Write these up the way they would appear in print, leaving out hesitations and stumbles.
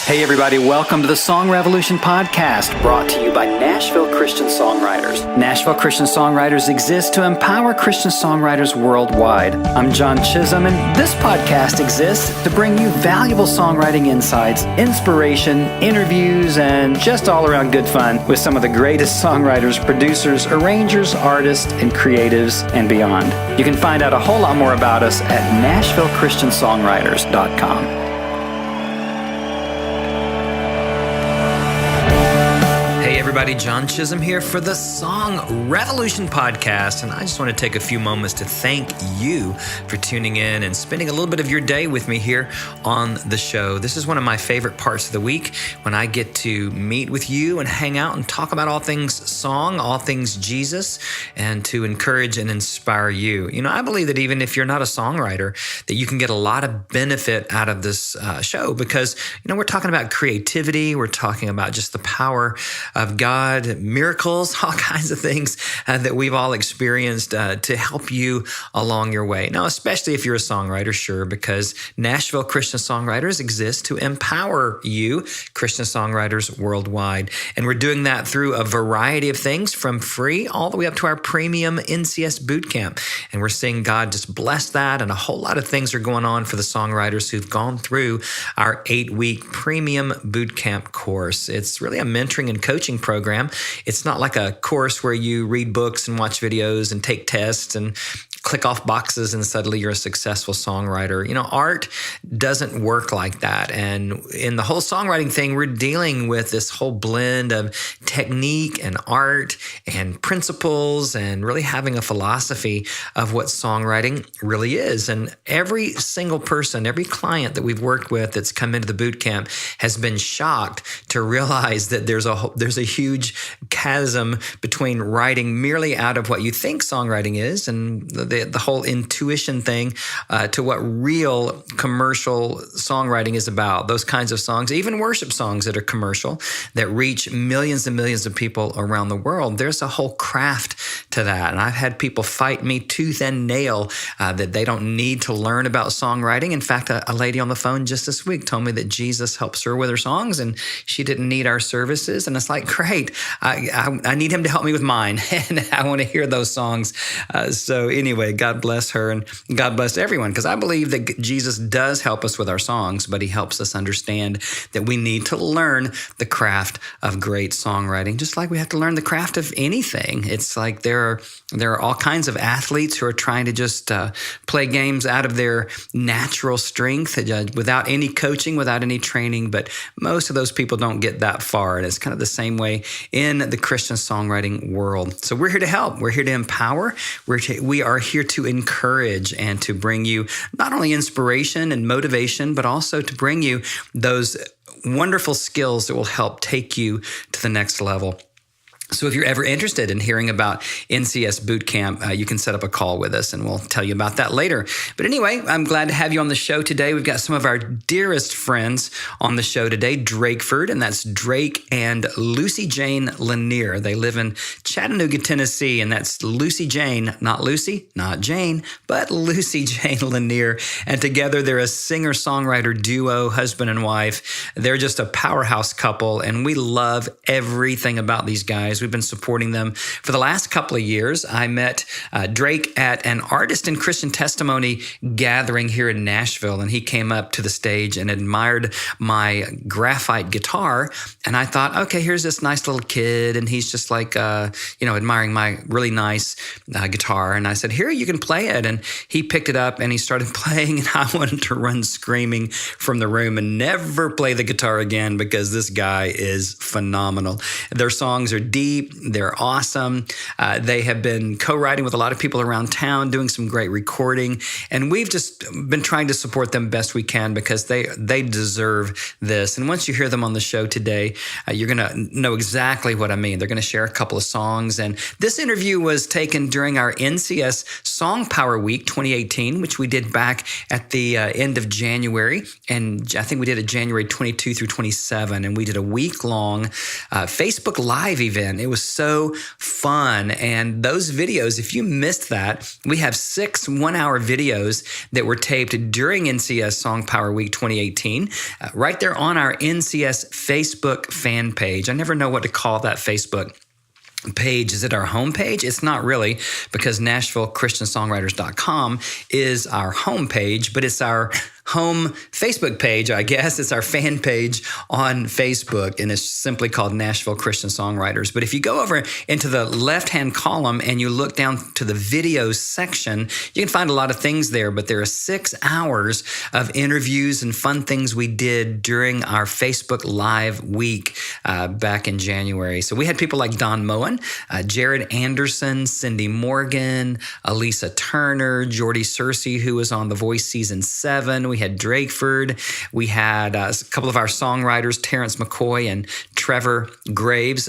Hey everybody, welcome to the Song Revolution podcast, brought to you by Nashville Christian Songwriters. Nashville Christian Songwriters exists to empower Christian songwriters worldwide. I'm John Chisholm, and this podcast exists to bring you valuable songwriting insights, inspiration, interviews, and just all around good fun with some of the greatest songwriters, producers, arrangers, artists, and creatives, and beyond. You can find out a whole lot more about us at NashvilleChristianSongwriters.com. Hey everybody, John Chisholm here for the Song Revolution podcast, and I just want to take a few moments to thank you for tuning in and spending a little bit of your day with me here on the show. This is one of my favorite parts of the week, when I get to meet with you and hang out and talk about all things song, all things Jesus, and to encourage and inspire you. You know, I believe that even if you're not a songwriter, that you can get a lot of benefit out of this show, because, you know, we're talking about creativity, we're talking about just the power of God, miracles, all kinds of things that we've all experienced to help you along your way. Now, especially if you're a songwriter, sure, because Nashville Christian Songwriters exist to empower you, Christian songwriters worldwide. And we're doing that through a variety of things, from free all the way up to our premium NCS bootcamp. And we're seeing God just bless that, and a whole lot of things are going on for the songwriters who've gone through our 8-week premium bootcamp course. It's really a mentoring and coaching program. It's not like a course where you read books and watch videos and take tests and click off boxes and suddenly you're a successful songwriter. You know, art doesn't work like that. And in the whole songwriting thing, we're dealing with this whole blend of technique and art and principles, and really having a philosophy of what songwriting really is. And every single person, every client that we've worked with that's come into the boot camp has been shocked to realize that there's a huge chasm between writing merely out of what you think songwriting is, and the whole intuition thing, to what real commercial songwriting is about. Those kinds of songs, even worship songs that are commercial, that reach millions and millions of people around the world. There's a whole craft to that. And I've had people fight me tooth and nail that they don't need to learn about songwriting. In fact, a lady on the phone just this week told me that Jesus helps her with her songs and she didn't need our services. And it's like, great, I need him to help me with mine. And I want to hear those songs. So anyway, God bless her and God bless everyone, because I believe that Jesus does help us with our songs, but he helps us understand that we need to learn the craft of great songwriting, just like we have to learn the craft of anything. It's like there are all kinds of athletes who are trying to just play games out of their natural strength without any coaching, without any training, but most of those people don't get that far. And it's kind of the same way in the Christian songwriting world. So we're here to help. We're here to empower. We are here to encourage and to bring you not only inspiration and motivation, but also to bring you those wonderful skills that will help take you to the next level. So if you're ever interested in hearing about NCS Bootcamp, you can set up a call with us and we'll tell you about that later. But anyway, I'm glad to have you on the show today. We've got some of our dearest friends on the show today, Drakeford, and that's Drake and Lucy-Jayne Lanier. They live in Chattanooga, Tennessee, and that's Lucy-Jayne, not Lucy, not Jane, but Lucy-Jayne Lanier. And together they're a singer-songwriter duo, husband and wife. They're just a powerhouse couple, and we love everything about these guys. We've been supporting them for the last couple of years. I met Drake at an Artist in Christian Testimony gathering here in Nashville, and he came up to the stage and admired my graphite guitar. And I thought, okay, here's this nice little kid, and he's just like, admiring my really nice guitar. And I said, here, you can play it. And he picked it up and he started playing, and I wanted to run screaming from the room and never play the guitar again, because this guy is phenomenal. Their songs are deep. They're awesome. They have been co-writing with a lot of people around town, doing some great recording. And we've just been trying to support them best we can, because they deserve this. And once you hear them on the show today, you're going to know exactly what I mean. They're going to share a couple of songs. And this interview was taken during our NCS Song Power Week 2018, which we did back at the end of January. And I think we did it January 22 through 27. And we did a week-long Facebook Live event and it was so fun. And those videos, if you missed that, we have 6 one-hour videos that were taped during NCS Song Power Week 2018, right there on our NCS Facebook fan page. I never know what to call that Facebook page. Is it our homepage? It's not really, because NashvilleChristianSongwriters.com is our homepage, but it's our home Facebook page, I guess. It's our fan page on Facebook, and it's simply called Nashville Christian Songwriters. But if you go over into the left-hand column and you look down to the videos section, you can find a lot of things there, but there are 6 hours of interviews and fun things we did during our Facebook Live week back in January. So we had people like Don Moen, Jared Anderson, Cindy Morgan, Elisa Turner, Jordy Searcy, who was on The Voice Season 7. We had Drakeford. We had a couple of our songwriters, Terrence McCoy and Trevor Graves.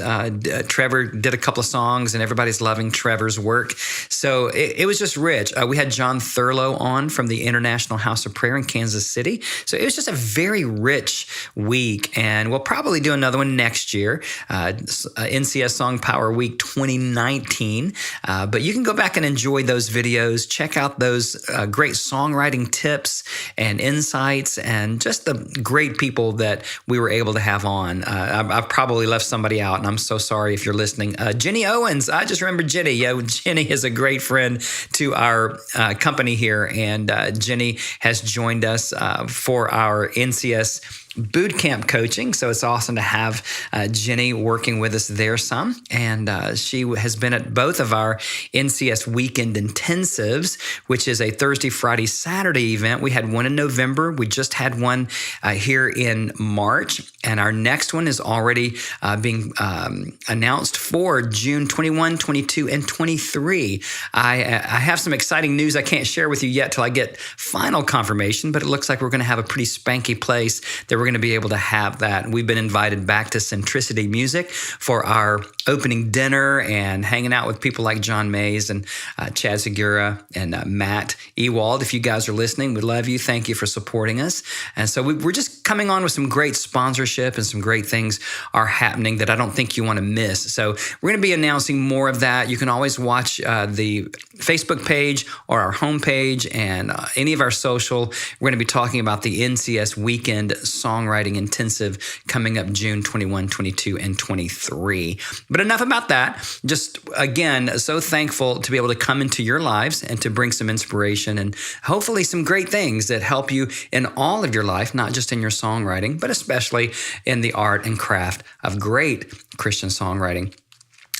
Trevor did a couple of songs, and everybody's loving Trevor's work. So it was just rich. We had John Thurlow on from the International House of Prayer in Kansas City. So it was just a very rich week, and we'll probably do another one next year, NCS Song Power Week 2019. But you can go back and enjoy those videos, check out those great songwriting tips and insights, and just the great people that we were able to have on. I've probably left somebody out, and I'm so sorry if you're listening. Jenny Owens, I just remember Jenny. Yeah, Jenny is a great friend to our company here, and Jenny has joined us for our NCS boot camp coaching. So it's awesome to have Jenny working with us there some. And she has been at both of our NCS weekend intensives, which is a Thursday, Friday, Saturday event. We had one in November. We just had one here in March. And our next one is already being announced for June 21, 22, and 23. I have some exciting news I can't share with you yet till I get final confirmation, but it looks like we're going to have a pretty spanky place that we're going to be able to have that. We've been invited back to Centricity Music for our opening dinner and hanging out with people like John Mays and Chad Segura and Matt Ewald. If you guys are listening, we love you. Thank you for supporting us. And so we're just coming on with some great sponsorship, and some great things are happening that I don't think you want to miss. So we're going to be announcing more of that. You can always watch the Facebook page or our homepage and any of our social. We're going to be talking about the NCS Weekend Songwriting Intensive coming up June 21, 22, and 23. But enough about that. Just, again, so thankful to be able to come into your lives and to bring some inspiration and hopefully some great things that help you in all of your life, not just in your songwriting, but especially in the art and craft of great Christian songwriting.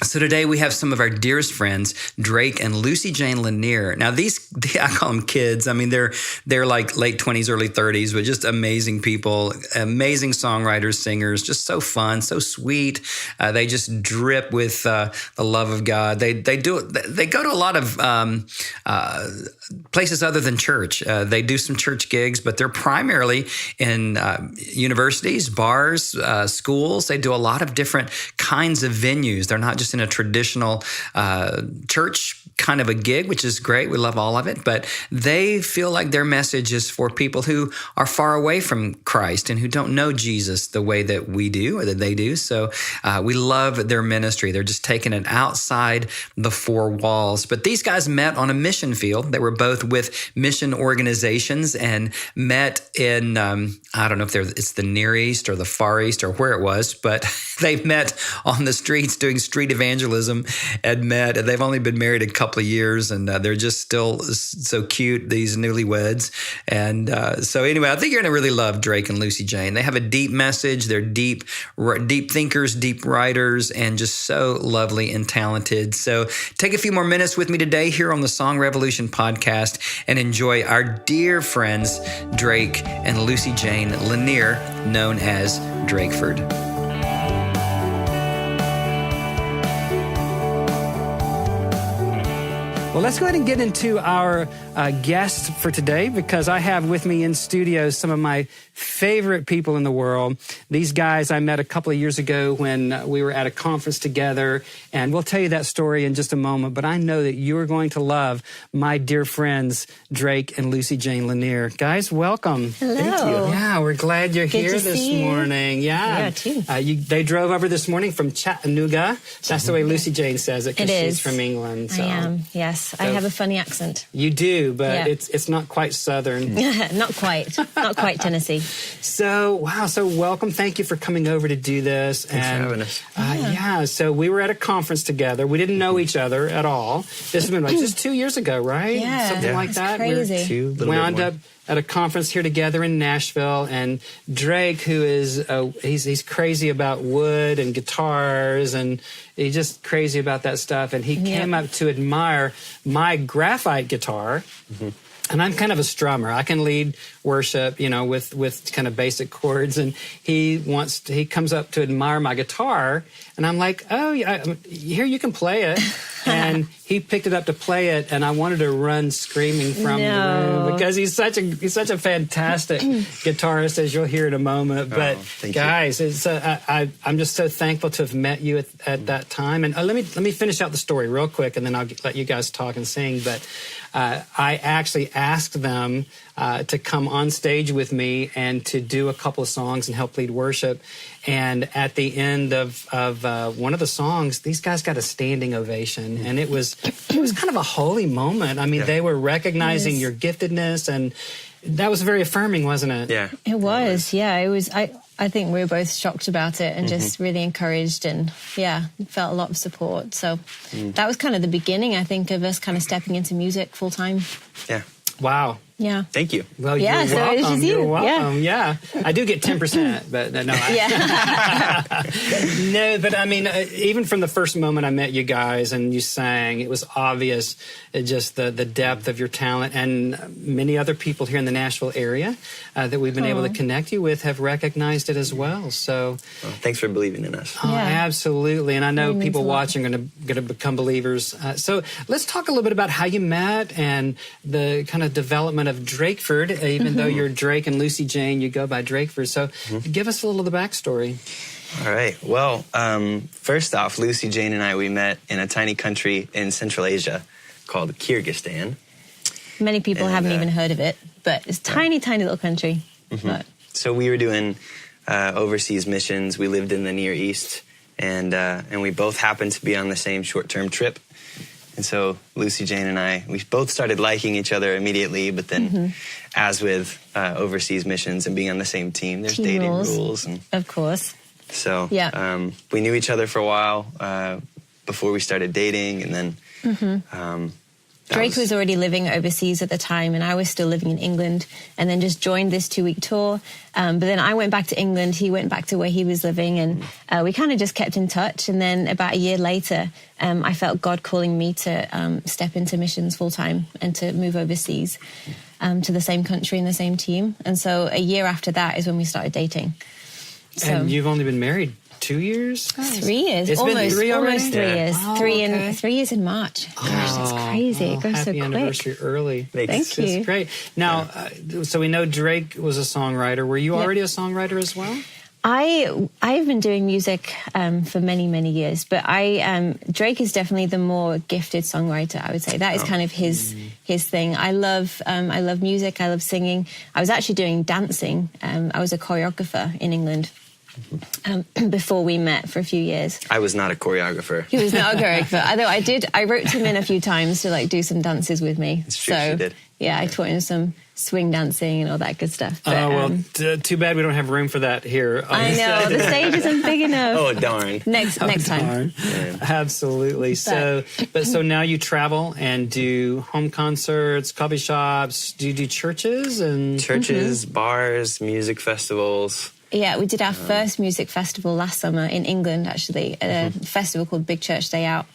So today we have some of our dearest friends, Drake and Lucy-Jayne Lanier. Now I call them kids. I mean, they're like late 20s, early 30s, but just amazing people, amazing songwriters, singers, just so fun, so sweet. They just drip with the love of God. They go to a lot of places other than church. They do some church gigs, but they're primarily in universities, bars, schools. They do a lot of different kinds of venues. They're not just in a traditional church kind of a gig, which is great. We love all of it. But they feel like their message is for people who are far away from Christ and who don't know Jesus the way that we do or that they do. So we love their ministry. They're just taking it outside the 4 walls. But these guys met on a mission field. They were both with mission organizations and met in, I don't know if it's the Near East or the Far East or where it was, but they met on the streets doing street evangelism and they've only been married a couple of years, and they're just still so cute, these newlyweds. And so anyway, I think you're going to really love Drake and Lucy-Jayne. They have a deep message. They're deep thinkers, deep writers, and just so lovely and talented. So take a few more minutes with me today here on the Song Revolution podcast and enjoy our dear friends, Drake and Lucy-Jayne Lanier, known as Drakeford. Well, let's go ahead and get into our guest for today, because I have with me in studio some of my favorite people in the world. These guys I met a couple of years ago when we were at a conference together, and we'll tell you that story in just a moment, but I know that you are going to love my dear friends, Drake and Lucy-Jayne Lanier. Guys, welcome. Hello. Thank you. Yeah, we're glad you're Good here to this see you. morning. Yeah, too. They drove over this morning from Chattanooga. That's the way Lucy-Jayne says it, because It she's is. from England. So. I am, yes. I have a funny accent. You do, but Yeah. it's not quite Southern. Not quite Tennessee. So, wow, so welcome. Thank you for coming over to do this. Thanks for having us. Yeah, so we were at a conference together. We didn't know each other at all. This has been like just 2 years ago, right? Yeah, Something like it's that. crazy. We wound up at a conference here together in Nashville, and Drake, who is he's crazy about wood and guitars, and he's just crazy about that stuff, and he came up to admire my graphite guitar. And I'm kind of a strummer. I can lead worship, with kind of basic chords. And he comes up to admire my guitar, and I'm like, oh, yeah, here, you can play it. And he picked it up to play it, and I wanted to run screaming from the room, because he's such a fantastic guitarist, as you'll hear in a moment. But guys, I'm just so thankful to have met you at that time. And let me finish out the story real quick, and then I'll let you guys talk and sing. But I actually asked them to come on stage with me and to do a couple of songs and help lead worship. And at the end of one of the songs, these guys got a standing ovation, and it was kind of a holy moment. I mean, they were recognizing your giftedness, and that was very affirming, wasn't it? Yeah, It was. I think we were both shocked about it and just really encouraged, and felt a lot of support. So that was kind of the beginning, I think, of us kind of stepping into music full time. Yeah. Wow. Yeah. Thank you. Well, you're welcome. You. You're welcome. Yeah. I do get 10%, but no. No, but I mean, even from the first moment I met you guys and you sang, it was obvious just the depth of your talent, and many other people here in the Nashville area that we've been able to connect you with have recognized it as well. So, thanks for believing in us. Absolutely, and I know people watching are going to become believers. So let's talk a little bit about how you met and the kind of development of Drakeford. Even though you're Drake and Lucy-Jayne, you go by Drakeford. So give us a little of the backstory. All right. Well, first off, Lucy-Jayne and I, we met in a tiny country in Central Asia called Kyrgyzstan. Many people haven't even heard of it, but it's a tiny little country. But. So we were doing overseas missions. We lived in the Near East, and we both happened to be on the same short-term trip. And so Lucy-Jayne and I, we both started liking each other immediately, but then as with overseas missions and being on the same team, there's dating rules. And of course. So we knew each other for a while before we started dating, and then Drake was already living overseas at the time, and I was still living in England, and then just joined this 2-week tour. But then I went back to England, he went back to where he was living, and we kind of just kept in touch. And then about a year later, I felt God calling me to step into missions full-time and to move overseas to the same country and the same team. And so a year after that is when we started dating. So, and you've only been married 2 years? 3 years. It's been 3 already? Almost 3 years. Oh, 3 years in March. Gosh, that's crazy. It goes so quick. Happy anniversary early. Thank you. That's great. Now, so we know Drake was a songwriter. Were you already a songwriter as well? I've been doing music for many years, but Drake is definitely the more gifted songwriter, I would say. That is kind of his thing. I love music. I love singing. I was actually doing dancing. I was a choreographer in England. Before we met for a few years. I was not a choreographer. He was not a choreographer. Although I roped him in a few times to do some dances with me. It's true, she did. Yeah, I taught him some swing dancing and all that good stuff. But, too bad we don't have room for that here. I know, the stage isn't big enough. Oh, darn. Next time. Yeah. Absolutely. So now you travel and do home concerts, coffee shops. Do you do churches? Churches, bars, music festivals. Yeah, we did our first music festival last summer in England, actually, at a festival called Big Church Day Out,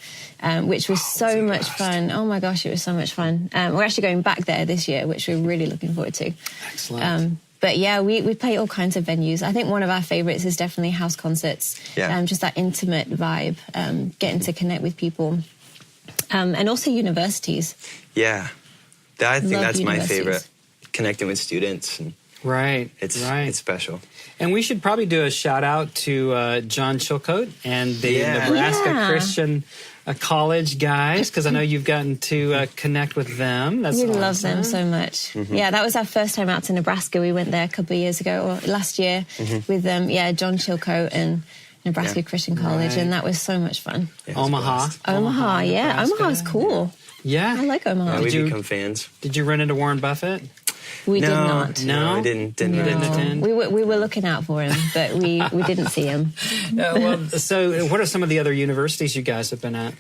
which was so much fun. Oh my gosh, it was so much fun. We're actually going back there this year, which we're really looking forward to. Excellent. But yeah, we play all kinds of venues. I think one of our favorites is definitely house concerts. Yeah. Just that intimate vibe, getting to connect with people. And also universities. Yeah. I think Love that's my universities. favorite, connecting with students. And Right. it's special. And we should probably do a shout out to John Chilcote and the Yeah. Nebraska Yeah. Christian College guys, because I know you've gotten to connect with them. That's We awesome. love them so much. Yeah, that was our first time out to Nebraska. We went there a couple of years ago, or last year, with John Chilcote and Nebraska Christian College, Right. and that was so much fun. Yeah, it's Omaha. blessed. Omaha, yeah. Nebraska. Omaha's cool. Yeah. I like Omaha. Yeah, we Did you- become fans. Did you run into Warren Buffett? We did No, not. No? I didn't You didn't attend. attend? We were looking out for him, but we didn't see him. So what are some of the other universities you guys have been at?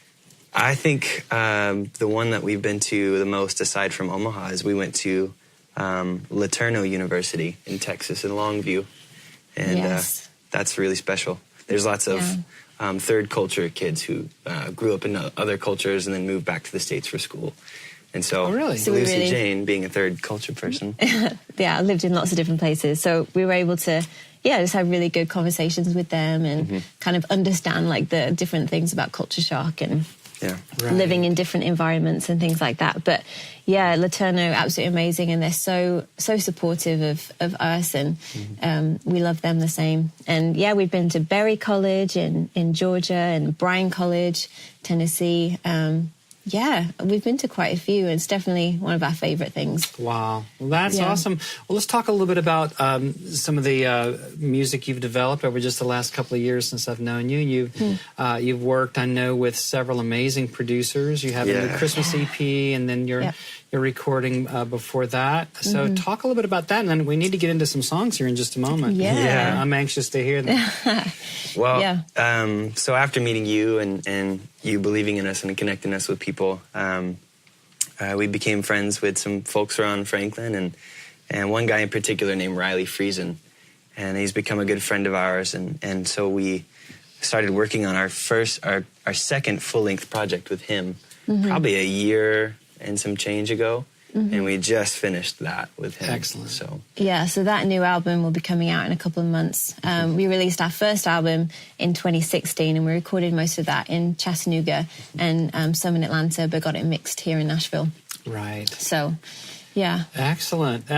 I think the one that we've been to the most, aside from Omaha, is we went to Laterno University in Texas in Longview, and Yes. that's really special. There's lots of third culture kids who grew up in other cultures and then moved back to the States for school. And so, Oh, really? So we really- Lucy-Jayne, being a third culture person, Yeah, I lived in lots of different places. So we were able to, just have really good conversations with them and kind of understand like the different things about culture shock and yeah. Right. living in different environments and things like that. But yeah, Laterno, absolutely amazing. And they're so supportive of us, and we love them the same. And yeah, we've been to Berry College in Georgia and Bryan College, Tennessee. We've been to quite a few. It's definitely one of our favorite things. Wow. Well, that's Yeah. awesome. Well, let's talk a little bit about some of the music you've developed over just the last couple of years since I've known you. You've worked, I know, with several amazing producers. You have a new Yeah. Christmas EP, and then you're recording before that. So talk a little bit about that, and then we need to get into some songs here in just a moment. Yeah. I'm anxious to hear them. Well, Yeah. so after meeting you and you believing in us and connecting us with people, we became friends with some folks around Franklin, and one guy in particular named Riley Friesen, and he's become a good friend of ours, and so we started working on our second full-length project with him probably a year and some change ago, and we just finished that with him. Excellent. So Yeah, so that new album will be coming out in a couple of months. We released our first album in 2016, and we recorded most of that in Chattanooga and some in Atlanta, but got it mixed here in Nashville. Right. So, yeah. Excellent.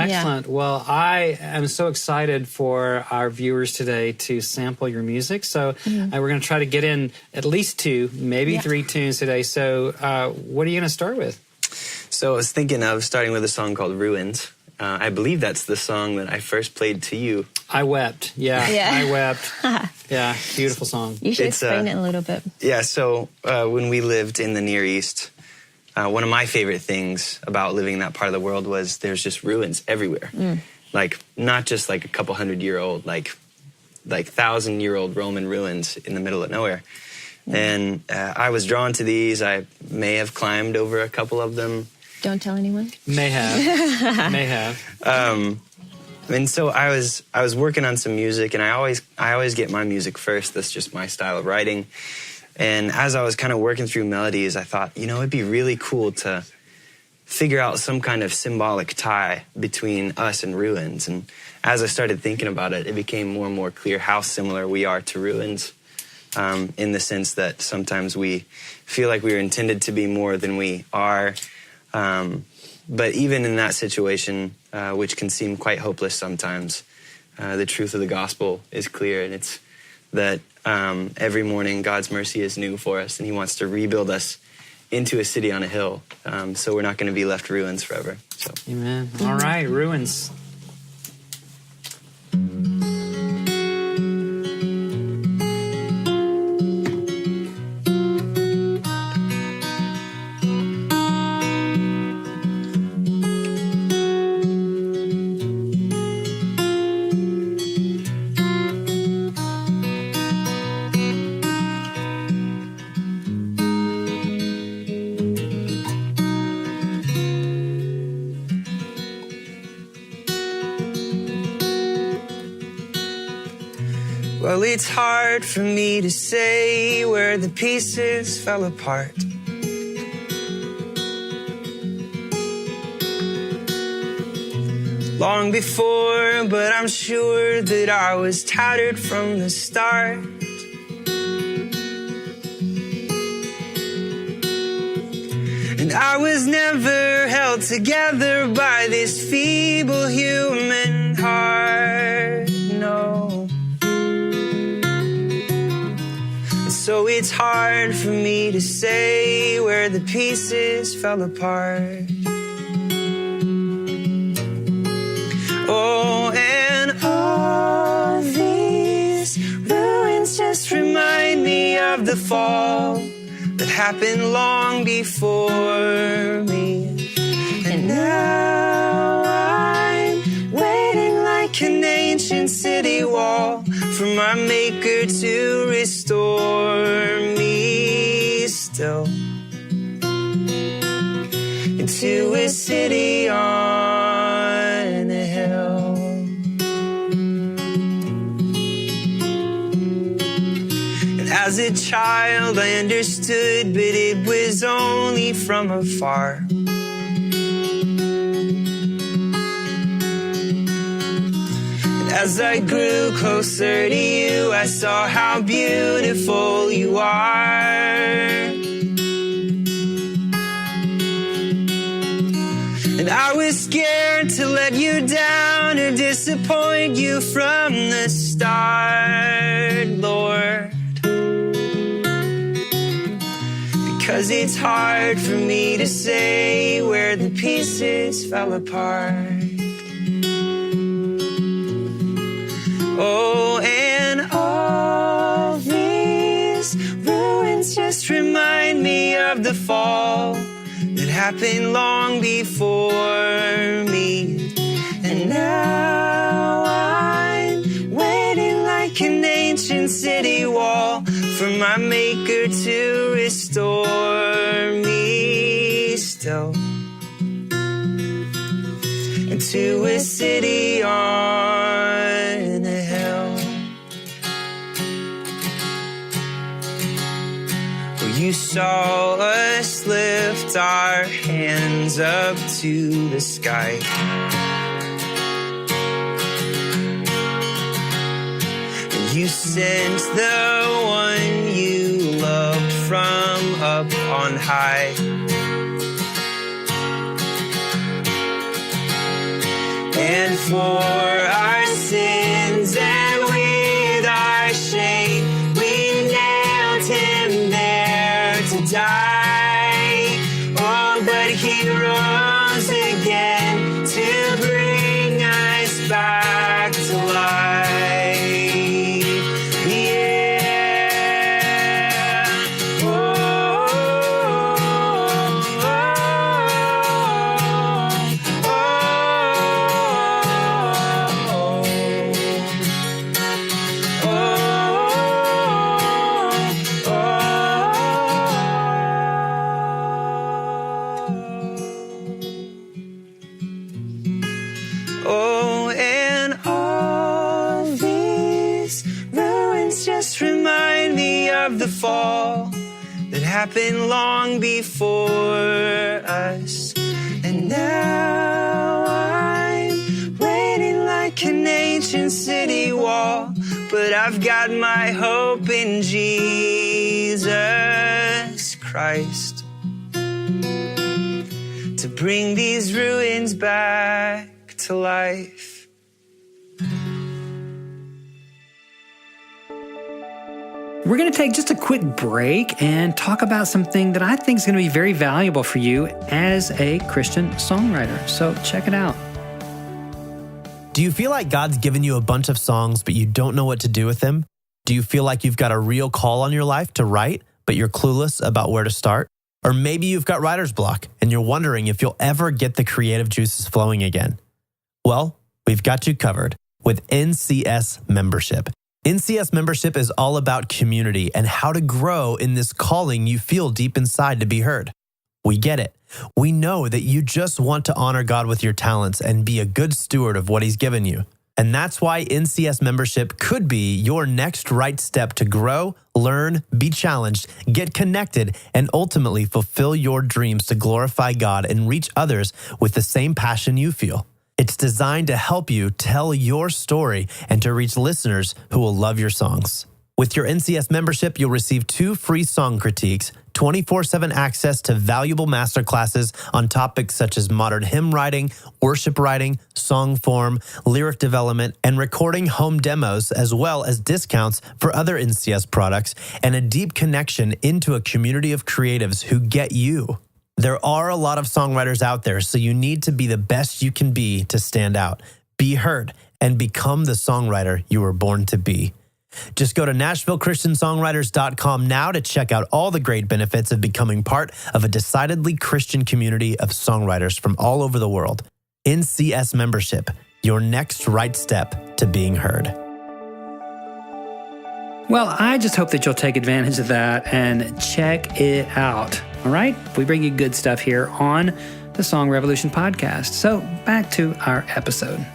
Well, I am so excited for our viewers today to sample your music. So we're going to try to get in at least 2, maybe 3 tunes today. So what are you going to start with? So I was thinking of starting with a song called Ruins. I believe that's the song that I first played to you. I wept. Yeah. I wept. Yeah. Beautiful song. You should It's, explain it a little bit. Yeah, so when we lived in the Near East, one of my favorite things about living in that part of the world was there's just ruins everywhere. Like, not just like a couple 100-year-old, like 1,000-year-old Roman ruins in the middle of nowhere. And I was drawn to these. I may have climbed over a couple of them. Don't tell anyone. May have. May have. And so I was working on some music, and I always get my music first. That's just my style of writing. And as I was kind of working through melodies, I thought, it'd be really cool to figure out some kind of symbolic tie between us and ruins. And as I started thinking about it, it became more and more clear how similar we are to ruins, in the sense that sometimes we feel like we were intended to be more than we are. But even in that situation, which can seem quite hopeless sometimes, the truth of the gospel is clear, and it's that every morning God's mercy is new for us, and he wants to rebuild us into a city on a hill, so we're not going to be left ruins forever. So. Amen. All right. Ruins. Well, it's hard for me to say where the pieces fell apart. Long before, but I'm sure that I was tattered from the start. And I was never held together by this feeble human heart, no. And so it's hard for me to say where the pieces fell apart. Oh, and all these ruins just remind me of the fall that happened long before me. And now I'm waiting like an ancient city wall for my maker to restore me still into a city on a hill. And as a child I understood, but it was only from afar. And as I grew closer to you, I saw how beautiful you are. And I was scared to let you down or disappoint you from the start, Lord. Because it's hard for me to say where the pieces fell apart. Oh, and all these ruins just remind me of the fall that happened long before me. And now I'm waiting like an ancient city wall for my maker to restore me still into a city on a hill. You saw us lift our hands up to the sky. And you sent the one you loved from up on high. And for our sins and with our shame, we nailed him there to die. Oh, but he rose again to bring us back to life. Yeah. Oh, oh, oh, oh, and all these ruins just remind me of the fall that happened long before us. And now I'm waiting like an ancient city wall, but I've got my hope in Jesus Christ to bring these ruins back to life. We're going to take just a quick break and talk about something that I think is going to be very valuable for you as a Christian songwriter. So check it out. Do you feel like God's given you a bunch of songs, but you don't know what to do with them? Do you feel like you've got a real call on your life to write, but you're clueless about where to start? Or maybe you've got writer's block and you're wondering if you'll ever get the creative juices flowing again. Well, we've got you covered with NCS membership. NCS membership is all about community and how to grow in this calling you feel deep inside to be heard. We get it. We know that you just want to honor God with your talents and be a good steward of what He's given you. And that's why NCS membership could be your next right step to grow, learn, be challenged, get connected, and ultimately fulfill your dreams to glorify God and reach others with the same passion you feel. It's designed to help you tell your story and to reach listeners who will love your songs. With your NCS membership, you'll receive 2 free song critiques, 24/7 access to valuable masterclasses on topics such as modern hymn writing, worship writing, song form, lyric development, and recording home demos, as well as discounts for other NCS products, and a deep connection into a community of creatives who get you. There are a lot of songwriters out there, so you need to be the best you can be to stand out, be heard, and become the songwriter you were born to be. Just go to NashvilleChristianSongwriters.com now to check out all the great benefits of becoming part of a decidedly Christian community of songwriters from all over the world. NCS membership, your next right step to being heard. Well, I just hope that you'll take advantage of that and check it out. All right? We bring you good stuff here on the Song Revolution podcast. So back to our episode.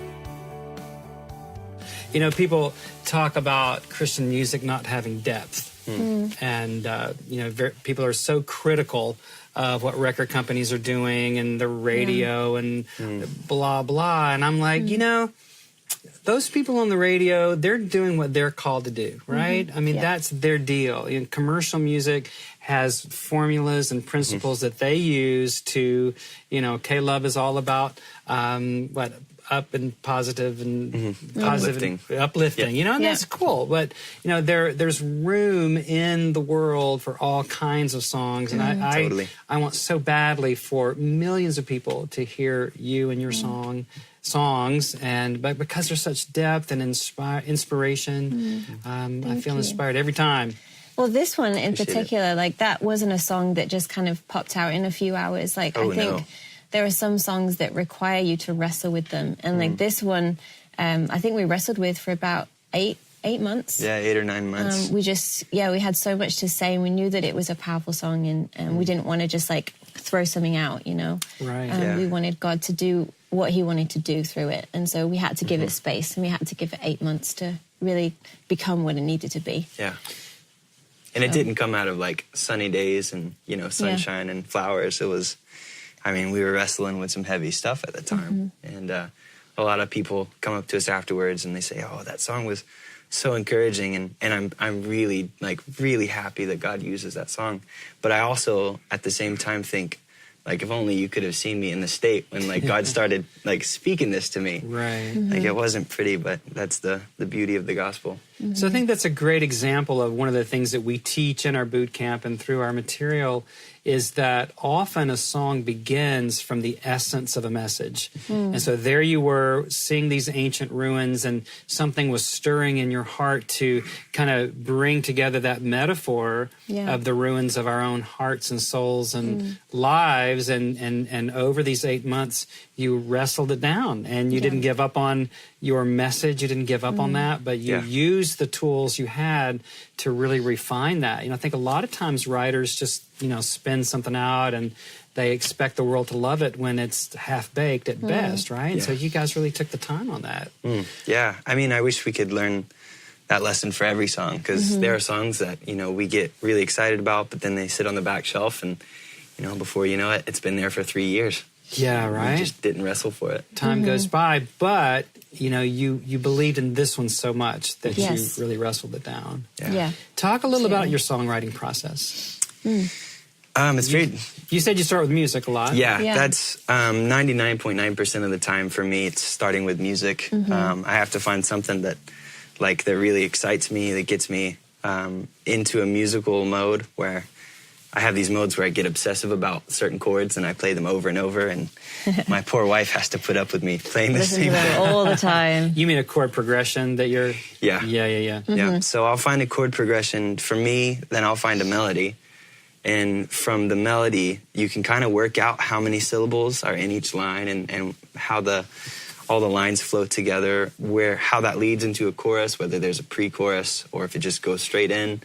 You know, people talk about Christian music not having depth. And, people are so critical of what record companies are doing and the radio and blah, blah. And I'm like, those people on the radio, they're doing what they're called to do, right? I mean, that's their deal. Commercial music has formulas and principles that they use to, K-Love is all about up and positive and uplifting, and that's cool. But there's room in the world for all kinds of songs, and I want so badly for millions of people to hear you and your songs, but because there's such depth and inspiration, I feel inspired every time. Well, this one in particular, that wasn't a song that just kind of popped out in a few hours. I think there are some songs that require you to wrestle with them. And this one, I think we wrestled with for about eight months. Yeah, 8 or 9 months. We had so much to say, and we knew that it was a powerful song, and we didn't want to just throw something out, Right. We wanted God to do what he wanted to do through it. And so we had to give it space, and we had to give it 8 months to really become what it needed to be. Yeah. And it didn't come out of sunny days and, sunshine and flowers. It was, we were wrestling with some heavy stuff at the time. And a lot of people come up to us afterwards and they say, oh, that song was so encouraging. And I'm really, really happy that God uses that song. But I also, at the same time, think, if only you could have seen me in the state when God started speaking this to me. Right. It wasn't pretty, but that's the beauty of the gospel. So I think that's a great example of one of the things that we teach in our boot camp and through our material is that often a song begins from the essence of a message. And so there you were seeing these ancient ruins and something was stirring in your heart to kind of bring together that metaphor of the ruins of our own hearts and souls and lives. And over these 8 months, you wrestled it down and you didn't give up on your message. You didn't give up on that, but you used the tools you had to really refine that. I think a lot of times writers just, spin something out and they expect the world to love it when it's half-baked at best, right? And so you guys really took the time on that. Yeah. I wish we could learn that lesson for every song because there are songs that, we get really excited about, but then they sit on the back shelf and, before you know it, it's been there for 3 years. Yeah, right. We just didn't wrestle for it. Time goes by, but you believed in this one so much that you really wrestled it down. Yeah. Talk a little about your songwriting process. It's great. You said you start with music a lot. Yeah. That's 99.9% of the time for me. It's starting with music. I have to find something that really excites me, that gets me into a musical mode where I have these modes where I get obsessive about certain chords and I play them over and over, and my poor wife has to put up with me playing the same all the time. You mean a chord progression that you're... Yeah. Yeah. So I'll find a chord progression for me, then I'll find a melody. And from the melody, you can kind of work out how many syllables are in each line and how all the lines flow together, how that leads into a chorus, whether there's a pre-chorus or if it just goes straight in.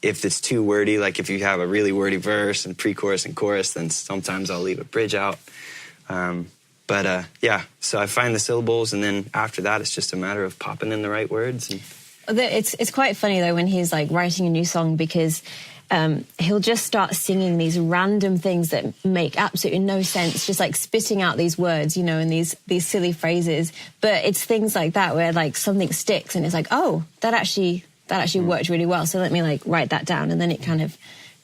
If it's too wordy, if you have a really wordy verse and pre-chorus and chorus, then sometimes I'll leave a bridge out. So I find the syllables, and then after that, it's just a matter of popping in the right words. It's quite funny, though, when he's, writing a new song, because he'll just start singing these random things that make absolutely no sense, just, spitting out these words, and these silly phrases. But it's things like that where, something sticks, and it's oh, that actually worked really well, so let me write that down, and then it kind of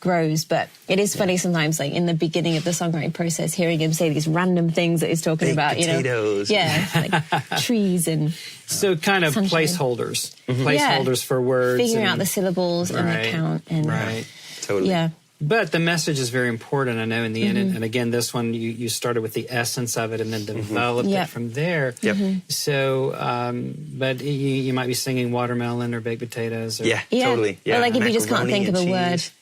grows. But it is funny sometimes, like in the beginning of the songwriting process, hearing him say these random things that he's talking about, potatoes. like trees and So kind of sunshine. placeholders for words. Figuring out the syllables and the count. And, Totally. Yeah. But the message is very important, I know, in the end. And again, this one, you started with the essence of it and then developed it from there. So, but you might be singing watermelon or baked potatoes. Or, Totally. Yeah. Or like if you just can't Macaroni think of a and word. cheese.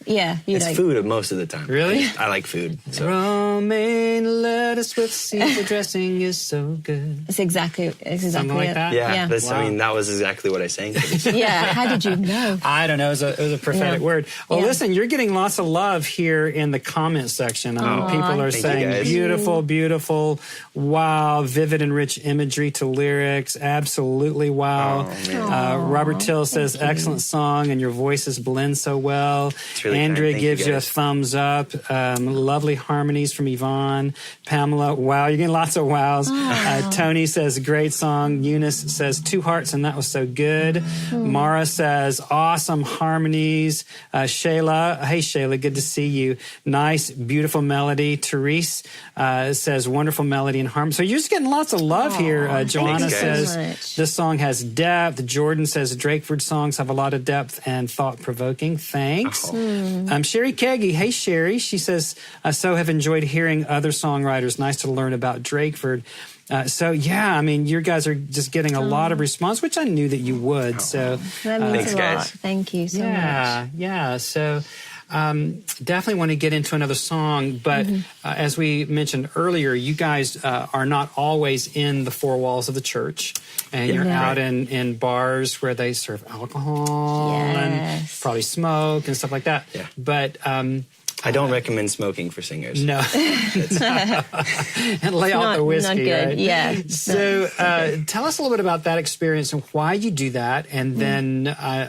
It's It's food most of the time. Really? I like food. So. Romaine lettuce with Caesar dressing is so good. It's exactly Something like it. that? Yeah, Wow. I mean, that was exactly what I sang. How did you know? I don't know. It was a prophetic word. Well, listen, you're getting lots of love here in the comment section. I mean, people are thank you, saying guys. beautiful, beautiful, wow, vivid and rich imagery to lyrics. Absolutely wow. Robert Till says, excellent song, and your voices blend so well. It's really Andrea kind. Thank gives you you a guys. thumbs up. Lovely harmonies from Yvonne. Pamela, wow, you're getting lots of wows. Tony says, great song. Eunice says, 2 hearts, and that was so good. Mara says, awesome harmonies. Shayla, hey Shayla, good to see you. Nice, beautiful melody. Therese says, wonderful melody and harmony. So you're just getting lots of love here. Joanna Thanks, guys. says, this song has depth. Jordan says, Drakeford songs have a lot of depth and thought-provoking. Thanks. Sherry Keggy, hey Sherry. She says, so have enjoyed hearing other songwriters. Nice to learn about Drakeford. So yeah, I mean, you guys are just getting a lot of response, which I knew that you would. So That means Thanks, a lot. guys. Thank you so much. yeah. So definitely want to get into another song, but as we mentioned earlier, you guys are not always in the 4 walls of the church, and you're out in bars where they serve alcohol and probably smoke and stuff like that. Yeah. But I don't recommend smoking for singers. no, and lay out the whiskey. Not good. Right? Yeah. So tell us a little bit about that experience and why you do that, and then I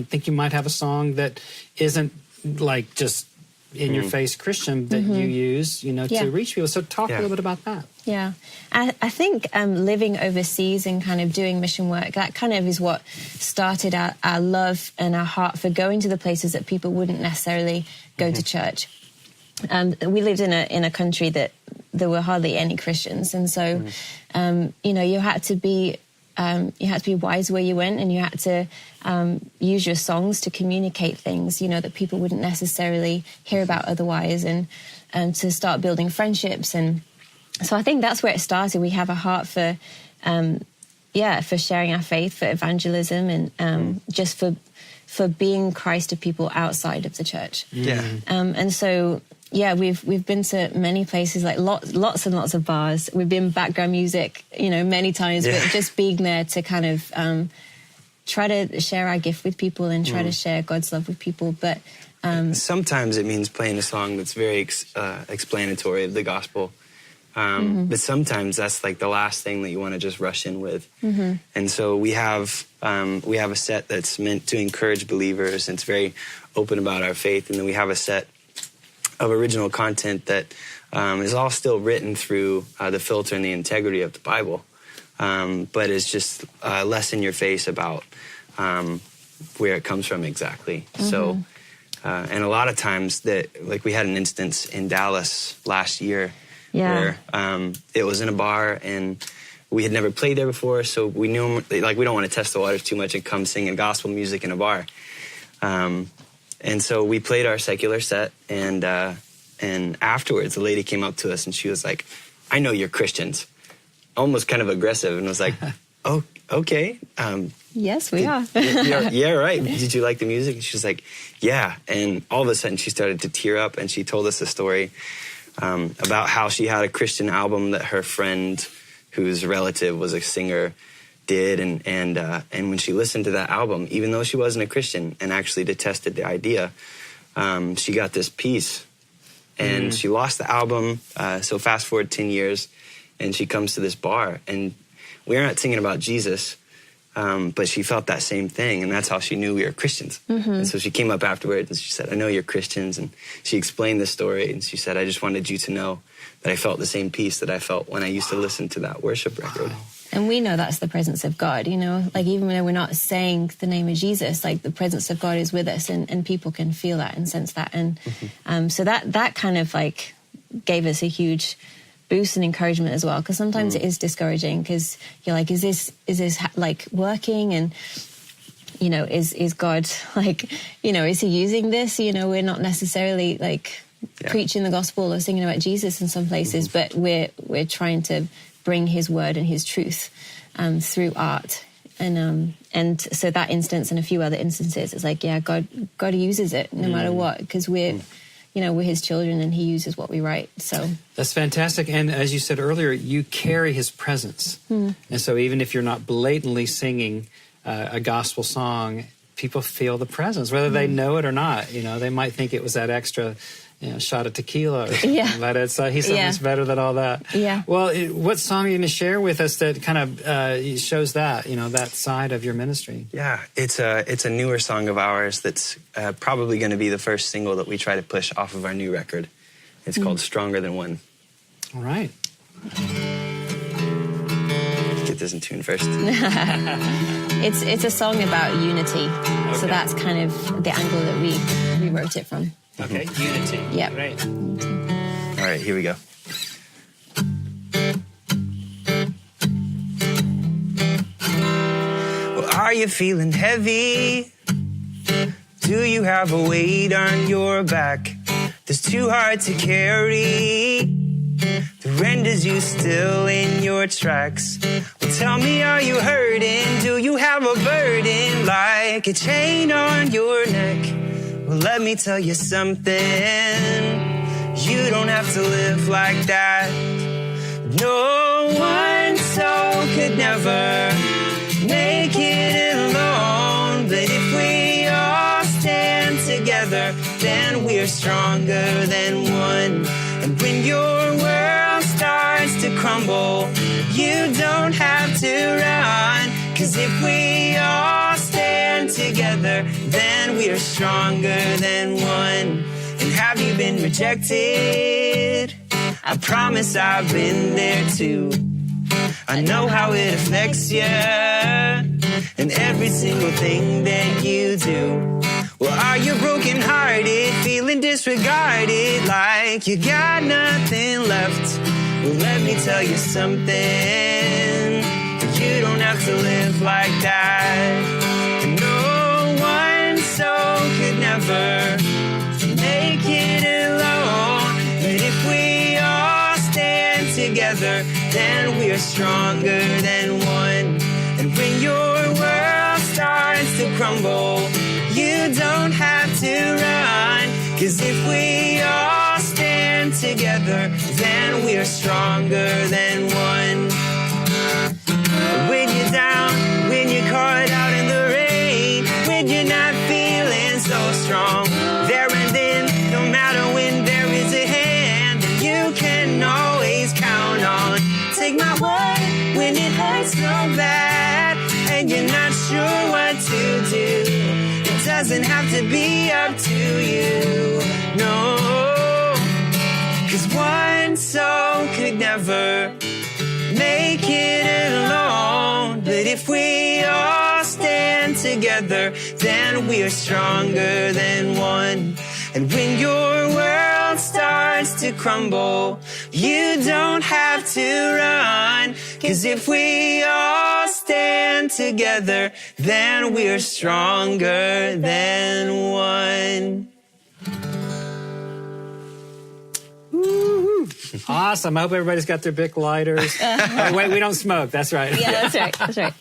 think you might have a song that isn't like just in your face Christian that you use, to reach people. So talk a little bit about that. Yeah. I think living overseas and kind of doing mission work, that kind of is what started our love and our heart for going to the places that people wouldn't necessarily go to church. We lived in a country that there were hardly any Christians. And so, you had to be wise where you went, and you had to use your songs to communicate things, that people wouldn't necessarily hear about otherwise, and to start building friendships. And so I think that's where it started. We have a heart for sharing our faith, for evangelism, and just for being Christ to people outside of the church. Yeah. And so, we've been to many places, like lots and lots of bars. We've been background music, many times, but just being there to kind of try to share our gift with people and try to share God's love with people. But sometimes it means playing a song that's very explanatory of the gospel. But sometimes that's like the last thing that you want to just rush in with. And so we have a set that's meant to encourage believers, and it's very open about our faith. And then we have a set of original content that is all still written through the filter and the integrity of the Bible, but is just less in your face about where it comes from exactly. So, and a lot of times like we had an instance in Dallas last year where it was in a bar, and we had never played there before, so we knew, like, we don't want to test the waters too much and come singing gospel music in a bar. And so we played our secular set, and afterwards the lady came up to us and she was like, I know you're Christians. Almost kind of aggressive, and was like, oh, okay. yes, we are. Yeah, right. Did you like the music? And she was like, yeah. And all of a sudden she started to tear up, and she told us a story about how she had a Christian album that her friend, whose relative was a singer, did, and when she listened to that album, even though she wasn't a Christian and actually detested the idea, she got this peace, and she lost the album. So fast forward 10 years, and she comes to this bar, and we're not singing about Jesus, but she felt that same thing, and that's how she knew we were Christians. And so she came up afterwards and she said, I know you're Christians, and she explained the story, and she said, I just wanted you to know that I felt the same peace that I felt when I used to listen to that worship record. And we know that's the presence of God, you know, like even though we're not saying the name of Jesus, like the presence of God is with us, and people can feel that and sense that. And so that kind of like gave us a huge boost and encouragement as well, because sometimes it is discouraging, because you're like, is this like working? And you know, is God like, you know, is he using this? You know, we're not necessarily like preaching the gospel or singing about Jesus in some places, but we're trying to bring his word and his truth through art. And so that instance and a few other instances, it's like, yeah, God uses it no matter what, because we're his children, and he uses what we write. So that's fantastic. And as you said earlier, you carry his presence. And so even if you're not blatantly singing a gospel song, people feel the presence, whether they know it or not. You know, they might think it was that extra, you know, shot of tequila or something, but it's he's something's better than all that. Yeah. Well, what song are you going to share with us that kind of shows that, you know, that side of your ministry? Yeah, it's a newer song of ours that's probably going to be the first single that we try to push off of our new record. It's called Stronger Than One. All right. Get this in tune first. It's a song about unity, so that's kind of the angle that we wrote it from. Okay, unity. Yeah. Great. All right, here we go. Well, are you feeling heavy? Do you have a weight on your back that's too hard to carry? The renders you still in your tracks. Well, tell me, are you hurting? Do you have a burden like a chain on your neck? Well, let me tell you something. You don't have to live like that. No one soul could never make it alone. But if we all stand together, then we're stronger than one. And when your world starts to crumble, you don't have to run. 'Cause if we all stand together, then we're stronger than one. And have you been rejected? I promise I've been there too. I know how it affects you and every single thing that you do. Well, are you brokenhearted, feeling disregarded, like you got nothing left? Well, let me tell you something. You don't have to live like that. No one soul could never make it alone. But if we all stand together, then we're stronger than one. And when your world starts to crumble, you don't have to run. 'Cause if we all stand together, then we're stronger than one. When you're down, when you're caught out in the rain, when you're not feeling so strong, there and then, no matter when, there is a hand that you can always count on. Take my word, when it hurts so bad and you're not sure what to do, it doesn't have to be up to you, no. 'Cause one soul could never make it alone. But if we all stand together, then we're stronger than one. And when your world starts to crumble, you don't have to run. 'Cause if we all stand together, then we're stronger than one. Awesome. I hope everybody's got their Bic lighters. Oh, wait, we don't smoke. That's right. Yeah, that's right. That's right.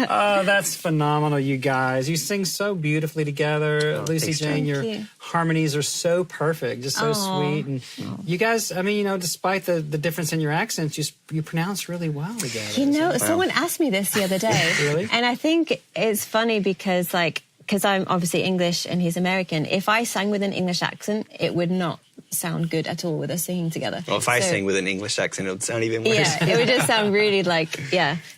Oh, that's phenomenal, you guys. You sing so beautifully together. Lucy-Jayne, your harmonies are so perfect, just so sweet. And you guys, I mean, you know, despite the difference in your accents, you pronounce really well together. You know, someone asked me this the other day. Really? And I think it's funny because I'm obviously English and he's American. If I sang with an English accent, it would not sound good at all with us singing together. Well, if I sing with an English accent, it would sound even worse. Yeah, it would just sound really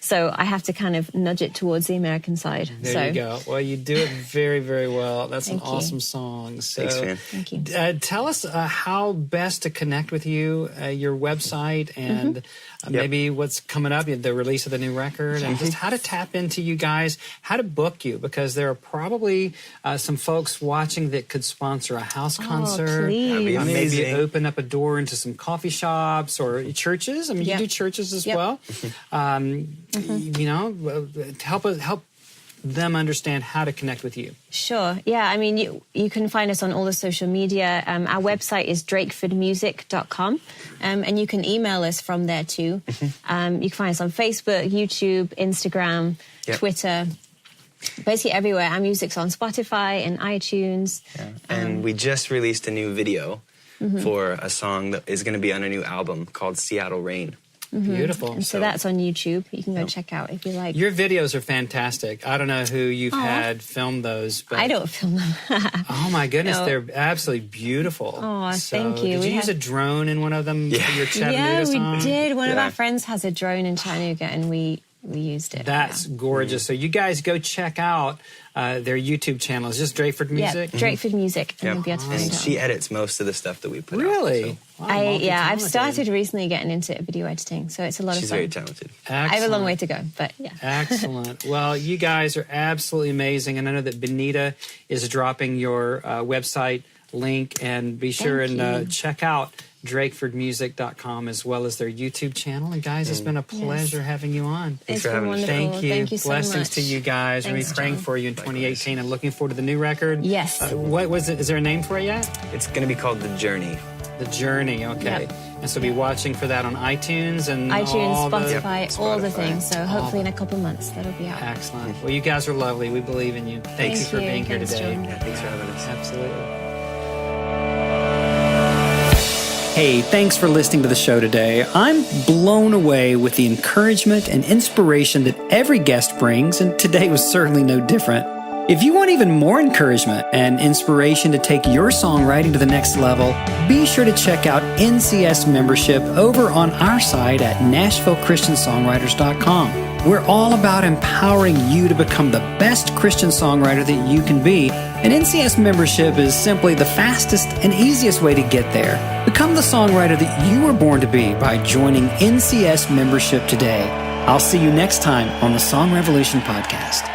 so I have to kind of nudge it towards the American side. There you go. Well, you do it very, very well. That's an awesome song. So, thanks, man. Thank you. Tell us how best to connect with you, your website, and maybe what's coming up, the release of the new record, and just how to tap into you guys, how to book you, because there are probably some folks watching that could sponsor a house concert. Please. That'd be amazing. Maybe open up a door into some coffee shops or churches. I mean, you do churches as well. You know, help them understand how to connect with you. Sure. Yeah. I mean, you can find us on all the social media. Our website is drakefordmusic.com, and you can email us from there too. You can find us on Facebook, YouTube, Instagram, Twitter. Basically everywhere. Our music's on Spotify and iTunes. Yeah. And we just released a new video for a song that is going to be on a new album called Seattle Rain. Beautiful. And so that's on YouTube. You can go check out if you like. Your videos are fantastic. I don't know who you've had film those, but I don't film them. oh my goodness, they're absolutely beautiful. Oh, thank you. Did you use a drone in one of them for your Chattanooga song? We did. One of our friends has a drone in Chattanooga, and we used it. That's gorgeous. So you guys go check out their YouTube channel. Is just Drakeford Music? Yeah, Drakeford Music. And you'll be able to find And out. she edits most of the stuff that we put out. Really? So. Wow, I've multi-talented. started recently getting into video editing, so it's a lot of She's fun. very talented. Excellent. I have a long way to go, but yeah. Excellent. Well, you guys are absolutely amazing. And I know that Benita is dropping your website link, and be sure and check out drakefordmusic.com as well as their YouTube channel. And guys, it's been a pleasure having you on. It's for been having us. wonderful. Thank you. Thank you so Blessings much. to you guys. We'll be Thanks, praying John. for you in 2018 and looking forward to the new record. Yes. What was it? Is there a name for it yet? It's going to be called The Journey. The Journey. Okay. Yep. And so be watching for that on iTunes and iTunes, all Spotify, all the Spotify. things. So hopefully in a couple of months that'll be out. Excellent. Well, you guys are lovely. We believe in you. Thank you for being here Thanks, today. John. Yeah, thanks for having us. Absolutely. Hey, thanks for listening to the show today. I'm blown away with the encouragement and inspiration that every guest brings, and today was certainly no different. If you want even more encouragement and inspiration to take your songwriting to the next level, be sure to check out NCS membership over on our site at NashvilleChristianSongwriters.com. We're all about empowering you to become the best Christian songwriter that you can be, and NCS membership is simply the fastest and easiest way to get there. Become the songwriter that you were born to be by joining NCS membership today. I'll see you next time on the Song Revolution podcast.